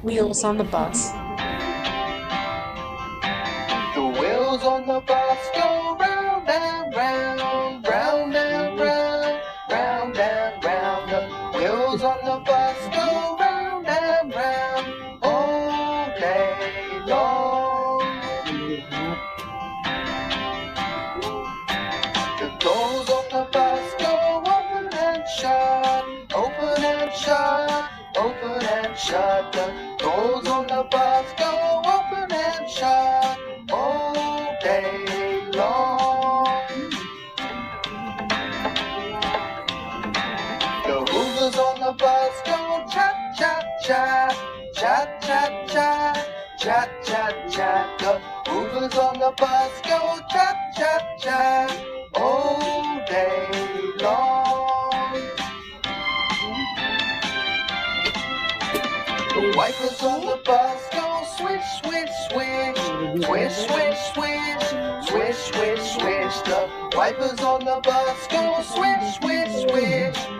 Wheels on the bus. The wheels on the bus go round and round, round and round, round and round. The wheels on the bus go round and round all day long. The doors on the bus go open and shut, open and shut, open and shut. The doors on the bus go open and shut all day long. The Hoovers on the bus go chat, chat, chat, chat, chat, chat, chat, chat, chat. The Hoovers on the bus go chat, chat, chat all day long. The wipers on the bus go swish, swish, swish, swish, swish, swish, swish, swish, swish. The wipers on the bus go swish, swish, swish